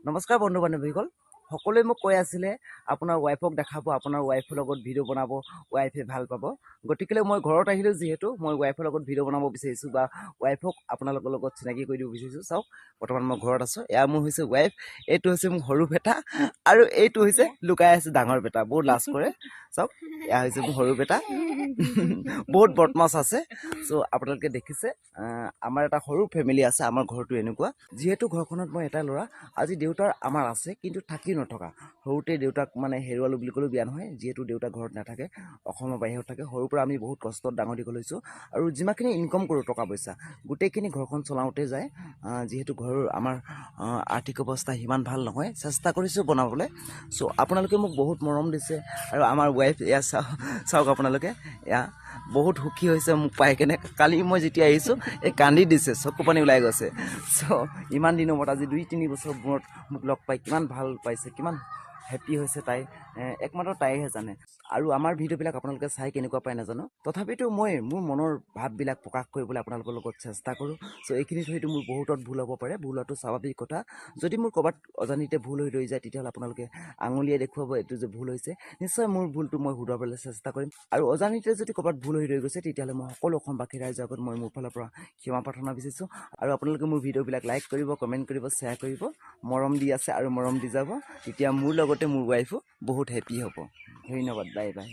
নমস্কাৰ বন্ধু বান্ধৱীসকল সকলোৱে মোক কৈ আছিলে আপোনাৰ ৱাইফক দেখাব আপোনাৰ ৱাইফৰ লগত ভিডিঅ' বনাব ৱাইফে ভাল পাব গতিকে মই ঘৰত আহিলোঁ যিহেতু মই ৱাইফৰ লগত ভিডিঅ' বনাব বিচাৰিছোঁ বা ৱাইফক আপোনালোকৰ লগত চিনাকি কৰি দিব বিচাৰিছোঁ চাওক বৰ্তমান মই ঘৰত আছোঁ এয়া মোৰ হৈছে ৱাইফ এইটো হৈছে মোৰ সৰু বেটা আৰু এইটো হৈছে লুকাই আছে ডাঙৰ বেটা বহুত লাজ কৰে চাওক এয়া হৈছে মোৰ সৰু বেটা বহুত বদমাছ আছে চ' আপোনালোকে দেখিছে আমাৰ এটা সৰু ফেমিলি আছে আমাৰ ঘৰটো এনেকুৱা যিহেতু ঘৰখনত মই এটা ল'ৰা আজি দেউতাৰ আমাৰ আছে কিন্তু থাকি নথকা সৰুতে দেউতাক মানে হেৰুৱালো বুলি ক'লেও বেয়া নহয় যিহেতু দেউতা ঘৰত নাথাকে অসমৰ বাহিৰত থাকে সৰুৰ পৰা আমি বহুত কষ্টত ডাঙৰ দীঘল হৈছোঁ আৰু যিমানখিনি ইনকম কৰোঁ টকা পইচা গোটেইখিনি ঘৰখন চলাওঁতে যায় যিহেতু ঘৰৰ আমাৰ আৰ্থিক অৱস্থা সিমান ভাল নহয় চেষ্টা কৰিছোঁ বনাবলৈ চ' আপোনালোকে মোক বহুত মৰম দিছে আৰু আমাৰ ৱাইফ এয়া চাওক আপোনালোকে এয়া বহুত সুখী হৈছে মোক পাই কেনে কালি মই যেতিয়া আহিছোঁ এই কান্দি দিছে চকু পানী ওলাই গৈছে চ' ইমান দিনৰ মূৰত আজি 2-3 বছৰ মূৰত মোক লগ পাই কিমান ভাল পাইছে কিমান হেপ্পী হৈছে তাই একমাত্ৰ তাইহে জানে আৰু আমাৰ ভিডিঅ'বিলাক আপোনালোকে চাই কেনেকুৱা পাই নাজানো তথাপিতো মই মোৰ মনৰ ভাৱবিলাক প্ৰকাশ কৰিবলৈ আপোনালোকৰ লগত চেষ্টা কৰোঁ চ' এইখিনিত হয়তো মোৰ বহুতত ভুল হ'ব পাৰে ভুল হোৱাটো স্বাভাৱিক কথা যদি মোৰ ক'ৰবাত অজানিতে ভুল হৈ ৰৈ যায় তেতিয়াহ'লে আপোনালোকে আঙুলিয়াই দেখুৱাব এইটো যে ভুল হৈছে নিশ্চয় মোৰ ভুলটো মই শুধৰাবলৈ চেষ্টা কৰিম আৰু অজানিতে যদি ক'ৰবাত ভুল হৈ ৰৈ গৈছে তেতিয়াহ'লে মই সকলো অসমবাসী ৰাইজৰ আগত মই মোৰ ফালৰ পৰা ক্ষমা প্ৰাৰ্থনা বিচাৰিছোঁ আৰু আপোনালোকে মোৰ ভিডিঅ'বিলাক লাইক কৰিব কমেণ্ট কৰিব শ্বেয়াৰ কৰিব মৰম দি আছে আৰু মৰম দি যাব তেতিয়া মোৰ লগতে মোৰ ৱাইফো বহুত হেপ্পী হ'ব ধন্যবাদ বাই বাই